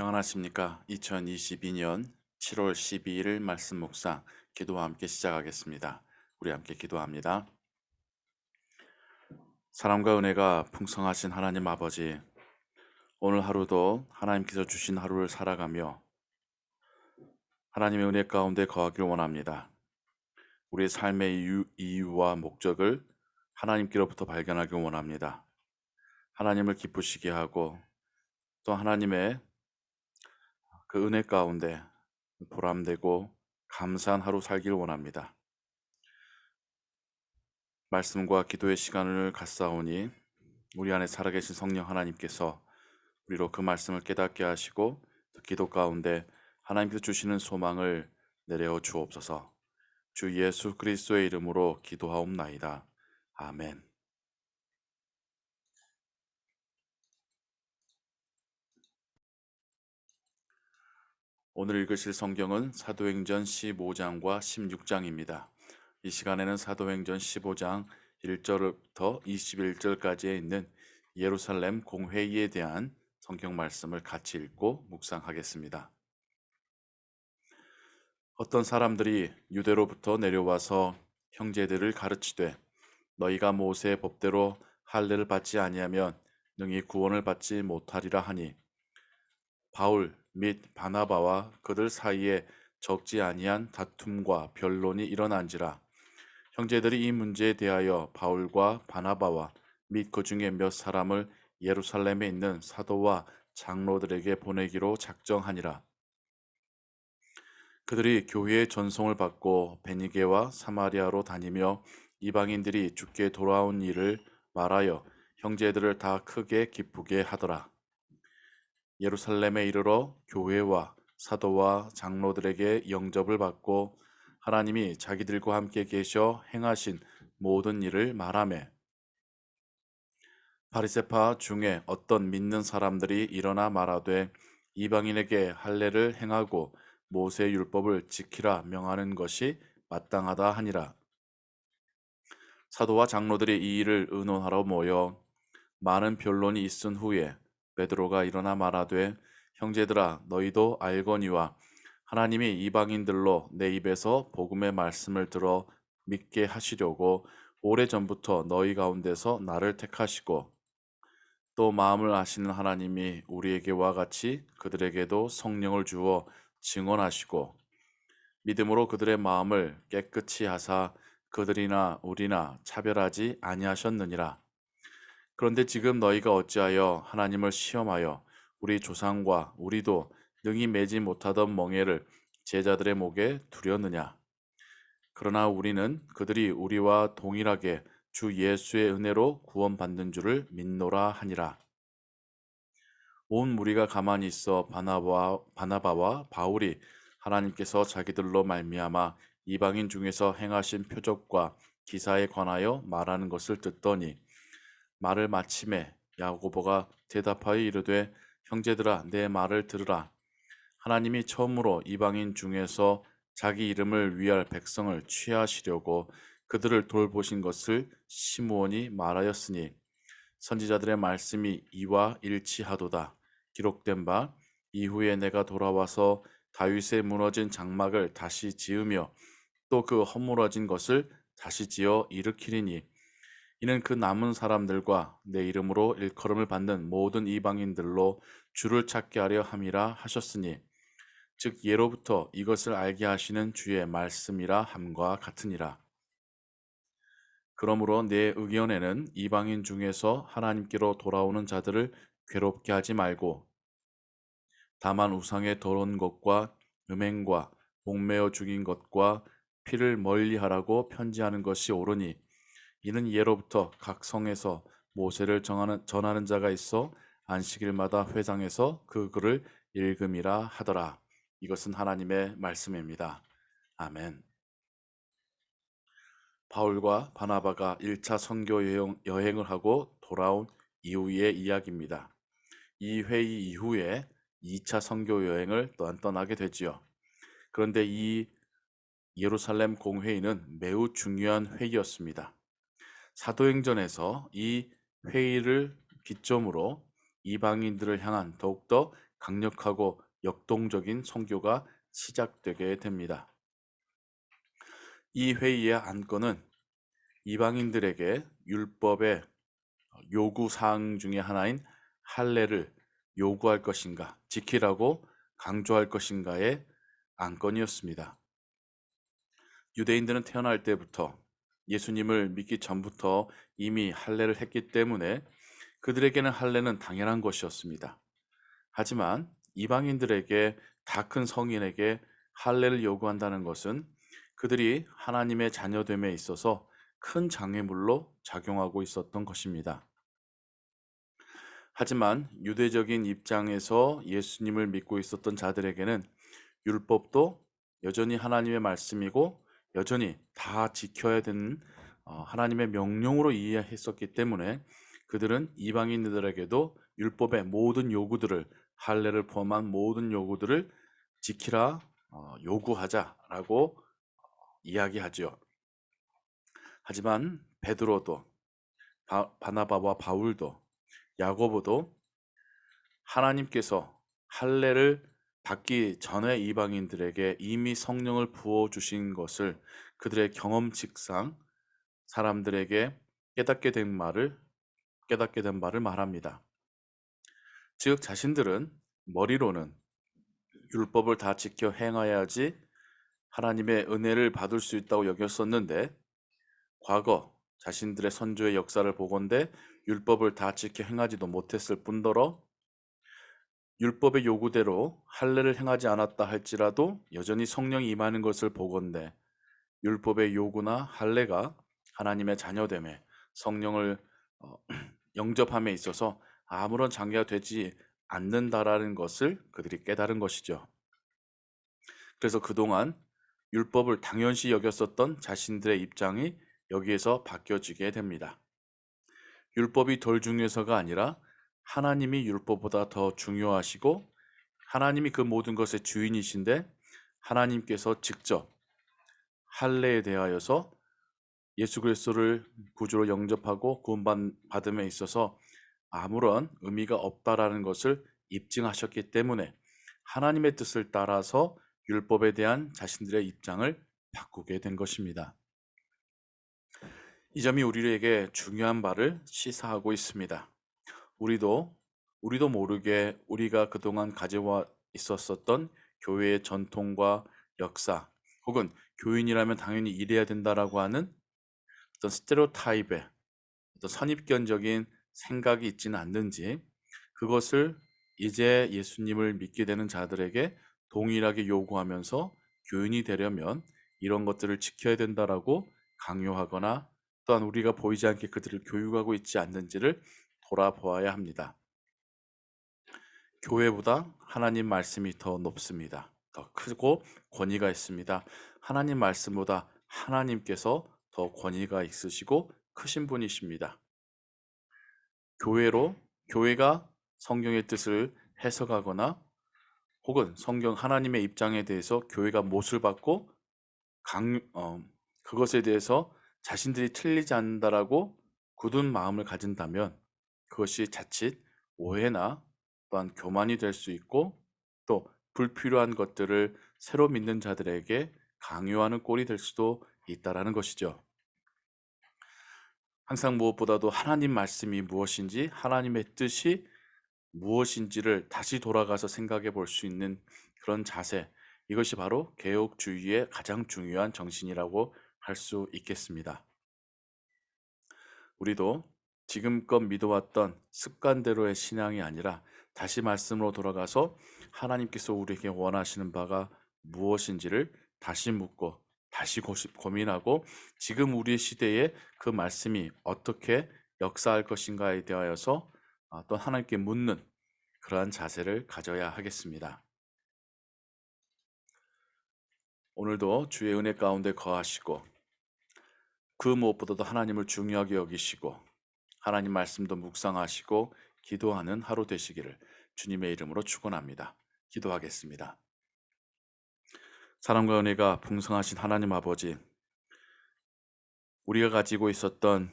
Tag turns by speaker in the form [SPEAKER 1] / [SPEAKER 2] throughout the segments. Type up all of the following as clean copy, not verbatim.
[SPEAKER 1] 평안하십니까? 2022년 7월 12일 말씀 묵상 기도와 함께 시작하겠습니다. 우리 함께 기도합니다. 사랑과 은혜가 풍성하신 하나님 아버지, 오늘 하루도 하나님께서 주신 하루를 살아가며 하나님의 은혜 가운데 거하길 원합니다. 우리의 삶의 이유와 목적을 하나님께로부터 발견하길 원합니다. 하나님을 기쁘시게 하고 또 하나님의 그 은혜 가운데 보람되고 감사한 하루 살길 원합니다. 말씀과 기도의 시간을 갖사오니 우리 안에 살아계신 성령 하나님께서 우리로 그 말씀을 깨닫게 하시고 기도 가운데 하나님께서 주시는 소망을 내려 주옵소서. 주 예수 그리스도의 이름으로 기도하옵나이다. 아멘. 오늘 읽으실 성경은 사도행전 15장과 16장입니다. 이 시간에는 사도행전 15장 1절부터 21절까지에 있는 예루살렘 공회의에 대한 성경 말씀을 같이 읽고 묵상하겠습니다. 어떤 사람들이 유대로부터 내려와서 형제들을 가르치되 너희가 모세의 법대로 할례를 받지 아니하면 능히 구원을 받지 못하리라 하니 바울 및 바나바와 그들 사이에 적지 아니한 다툼과 변론이 일어난지라. 형제들이 이 문제에 대하여 바울과 바나바와 및 그 중에 몇 사람을 예루살렘에 있는 사도와 장로들에게 보내기로 작정하니라. 그들이 교회의 전송을 받고 베니게와 사마리아로 다니며 이방인들이 주께 돌아온 일을 말하여 형제들을 다 크게 기쁘게 하더라. 예루살렘에 이르러 교회와 사도와 장로들에게 영접을 받고 하나님이 자기들과 함께 계셔 행하신 모든 일을 말하매 바리새파 중에 어떤 믿는 사람들이 일어나 말하되 이방인에게 할례를 행하고 모세 율법을 지키라 명하는 것이 마땅하다 하니라. 사도와 장로들이 이 일을 의논하러 모여 많은 변론이 있은 후에 베드로가 일어나 말하되 형제들아 너희도 알거니와 하나님이 이방인들로 내 입에서 복음의 말씀을 들어 믿게 하시려고 오래전부터 너희 가운데서 나를 택하시고 또 마음을 아시는 하나님이 우리에게와 같이 그들에게도 성령을 주어 증언하시고 믿음으로 그들의 마음을 깨끗이 하사 그들이나 우리나 차별하지 아니하셨느니라. 그런데 지금 너희가 어찌하여 하나님을 시험하여 우리 조상과 우리도 능히 매지 못하던 멍에를 제자들의 목에 두렸느냐? 그러나 우리는 그들이 우리와 동일하게 주 예수의 은혜로 구원받는 줄을 믿노라 하니라. 온 무리가 가만히 있어 바나바와 바울이 하나님께서 자기들로 말미암아 이방인 중에서 행하신 표적과 기사에 관하여 말하는 것을 듣더니 말을 마침에 야고보가 대답하여 이르되 형제들아 내 말을 들으라. 하나님이 처음으로 이방인 중에서 자기 이름을 위할 백성을 취하시려고 그들을 돌보신 것을 시므온이 말하였으니 선지자들의 말씀이 이와 일치하도다. 기록된 바 이후에 내가 돌아와서 다윗의 무너진 장막을 다시 지으며 또 그 허물어진 것을 다시 지어 일으키리니 이는 그 남은 사람들과 내 이름으로 일컬음을 받는 모든 이방인들로 주를 찾게 하려 함이라 하셨으니 즉 예로부터 이것을 알게 하시는 주의 말씀이라 함과 같으니라. 그러므로 내 의견에는 이방인 중에서 하나님께로 돌아오는 자들을 괴롭게 하지 말고 다만 우상의 더러운 것과 음행과 목매어 죽인 것과 피를 멀리하라고 편지하는 것이 옳으니 이는 예로부터 각 성에서 모세를 전하는 자가 있어 안식일마다 회당에서 그 글을 읽음이라 하더라. 이것은 하나님의 말씀입니다. 아멘. 바울과 바나바가 1차 선교 여행을 하고 돌아온 이후의 이야기입니다. 이 회의 이후에 2차 선교 여행을 떠나게 되지요. 그런데 이 예루살렘 공회의는 매우 중요한 회의였습니다. 사도행전에서 이 회의를 기점으로 이방인들을 향한 더욱더 강력하고 역동적인 선교가 시작되게 됩니다. 이 회의의 안건은 이방인들에게 율법의 요구 사항 중의 하나인 할례를 요구할 것인가, 지키라고 강조할 것인가의 안건이었습니다. 유대인들은 태어날 때부터 예수님을 믿기 전부터 이미 할례를 했기 때문에 그들에게는 할례는 당연한 것이었습니다. 하지만 이방인들에게, 다 큰 성인에게 할례를 요구한다는 것은 그들이 하나님의 자녀됨에 있어서 큰 장애물로 작용하고 있었던 것입니다. 하지만 유대적인 입장에서 예수님을 믿고 있었던 자들에게는 율법도 여전히 하나님의 말씀이고 여전히 다 지켜야 되는 하나님의 명령으로 이해했었기 때문에 그들은 이방인들에게도 율법의 모든 요구들을, 할례를 포함한 모든 요구들을 지키라, 요구하자라고 이야기하죠. 하지만 베드로도, 바나바와 바울도, 야고보도 하나님께서 할례를 받기 전에 이방인들에게 이미 성령을 부어 주신 것을 그들의 경험칙상 사람들에게 깨닫게 된 말을 말합니다. 즉 자신들은 머리로는 율법을 다 지켜 행하여야지 하나님의 은혜를 받을 수 있다고 여겼었는데, 과거 자신들의 선조의 역사를 보건대 율법을 다 지켜 행하지도 못했을 뿐더러 율법의 요구대로 할례를 행하지 않았다 할지라도 여전히 성령이 임하는 것을 보건대 율법의 요구나 할례가 하나님의 자녀됨에, 성령을 영접함에 있어서 아무런 장애가 되지 않는다라는 것을 그들이 깨달은 것이죠. 그래서 그동안 율법을 당연시 여겼었던 자신들의 입장이 여기에서 바뀌어지게 됩니다. 율법이 덜 중요해서가 아니라 하나님이 율법보다 더 중요하시고 하나님이 그 모든 것의 주인이신데, 하나님께서 직접 할례에 대하여서 예수 그리스도를 구주로 영접하고 구원받음에 있어서 아무런 의미가 없다라는 것을 입증하셨기 때문에 하나님의 뜻을 따라서 율법에 대한 자신들의 입장을 바꾸게 된 것입니다. 이 점이 우리에게 중요한 바를 시사하고 있습니다. 우리도 모르게 우리가 그동안 가지고 있었던 교회의 전통과 역사, 혹은 교인이라면 당연히 이래야 된다라고 하는 어떤 스테레오타입의 어떤 선입견적인 생각이 있지는 않는지, 그것을 이제 예수님을 믿게 되는 자들에게 동일하게 요구하면서 교인이 되려면 이런 것들을 지켜야 된다라고 강요하거나 또한 우리가 보이지 않게 그들을 교육하고 있지 않는지를 돌아보아야 합니다. 교회보다 하나님 말씀이 더 높습니다. 더 크고 권위가 있습니다. 하나님 말씀보다 하나님께서 더 권위가 있으시고 크신 분이십니다. 교회가 성경의 뜻을 해석하거나 혹은 성경 하나님의 입장에 대해서 교회가 못을 받고 그것에 대해서 자신들이 틀리지 않는다라고 굳은 마음을 가진다면 그것이 자칫 오해나 또한 교만이 될 수 있고, 또 불필요한 것들을 새로 믿는 자들에게 강요하는 꼴이 될 수도 있다라는 것이죠. 항상 무엇보다도 하나님 말씀이 무엇인지, 하나님의 뜻이 무엇인지를 다시 돌아가서 생각해 볼 수 있는 그런 자세, 이것이 바로 개혁주의의 가장 중요한 정신이라고 할 수 있겠습니다. 우리도 지금껏 믿어왔던 습관대로의 신앙이 아니라 다시 말씀으로 돌아가서 하나님께서 우리에게 원하시는 바가 무엇인지를 다시 묻고 다시 고민하고 지금 우리의 시대에 그 말씀이 어떻게 역사할 것인가에 대하여서 또 하나님께 묻는 그러한 자세를 가져야 하겠습니다. 오늘도 주의 은혜 가운데 거하시고 그 무엇보다도 하나님을 중요하게 여기시고 하나님 말씀도 묵상하시고 기도하는 하루 되시기를 주님의 이름으로 축원합니다. 기도하겠습니다. 사랑과 은혜가 풍성하신 하나님 아버지, 우리가 가지고 있었던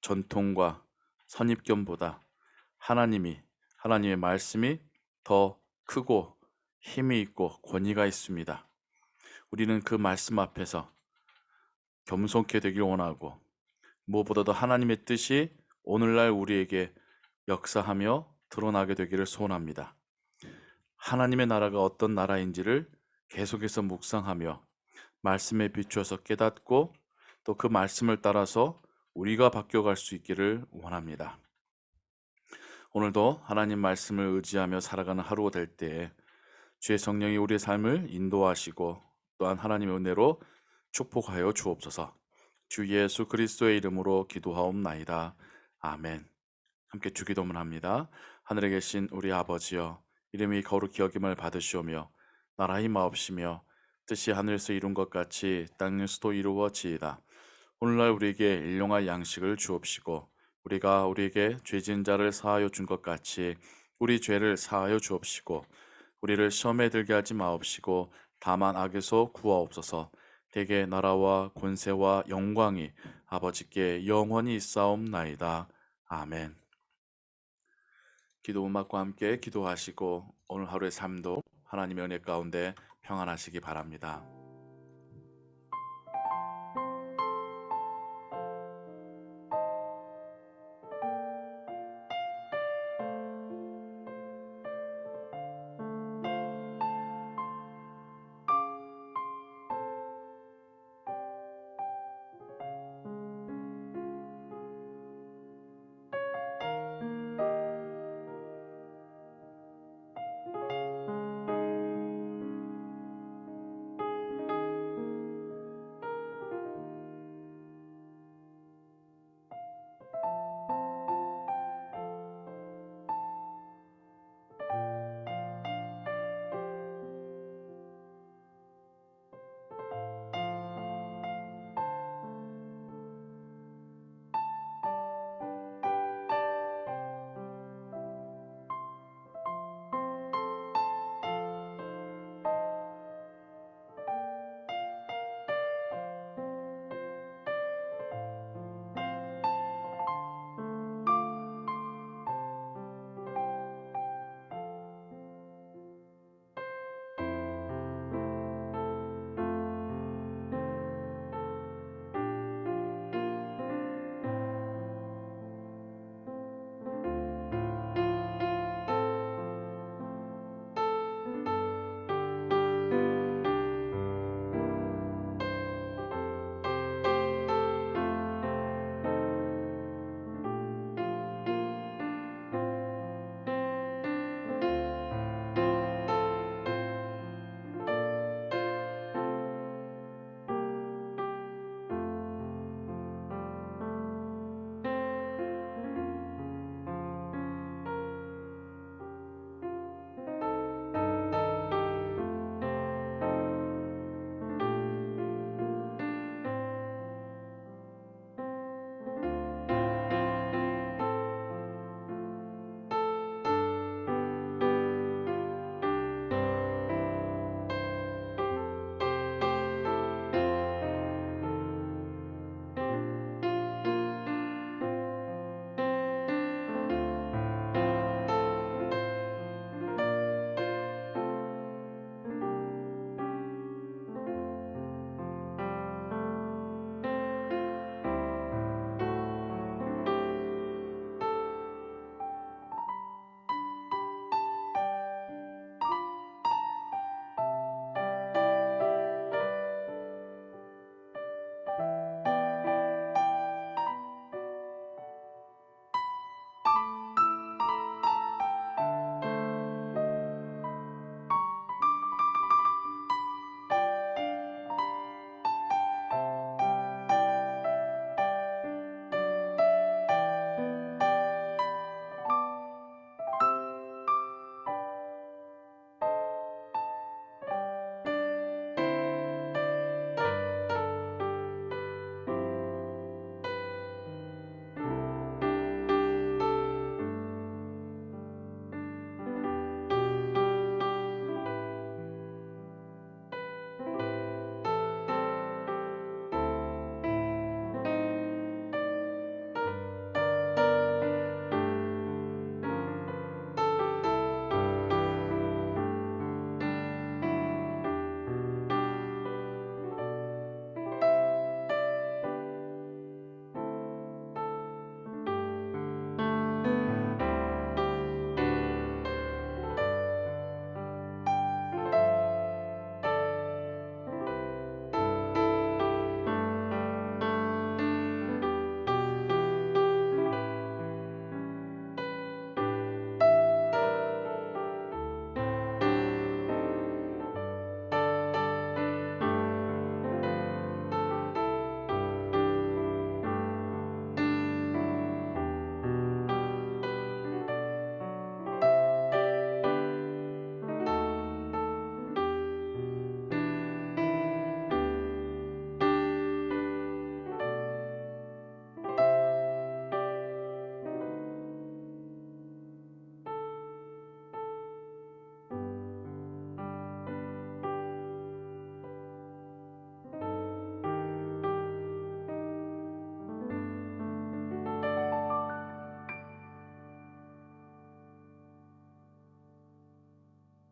[SPEAKER 1] 전통과 선입견보다 하나님의 말씀이 더 크고 힘이 있고 권위가 있습니다. 우리는 그 말씀 앞에서 겸손케 되길 원하고 무엇보다도 하나님의 뜻이 오늘날 우리에게 역사하며 드러나게 되기를 소원합니다. 하나님의 나라가 어떤 나라인지를 계속해서 묵상하며 말씀에 비추어서 깨닫고 또 그 말씀을 따라서 우리가 바뀌어갈 수 있기를 원합니다. 오늘도 하나님 말씀을 의지하며 살아가는 하루가 될 때에 주의 성령이 우리의 삶을 인도하시고 또한 하나님의 은혜로 축복하여 주옵소서. 주 예수 그리스도의 이름으로 기도하옵나이다. 아멘. 함께 주기도문 합니다. 하늘에 계신 우리 아버지여, 이름이 거룩히 여김을 받으시오며 나라의 마옵시며 뜻이 하늘에서 이룬 것 같이 땅에서도 이루어지이다. 오늘날 우리에게 일용할 양식을 주옵시고 우리가 우리에게 죄진 자를 사하여 준 것 같이 우리 죄를 사하여 주옵시고 우리를 시험에 들게 하지 마옵시고 다만 악에서 구하옵소서. 대개 나라와 권세와 영광이 아버지께 영원히 있사옵나이다. 아멘. 기도 음악과 함께 기도하시고 오늘 하루의 삶도 하나님의 은혜 가운데 평안하시기 바랍니다.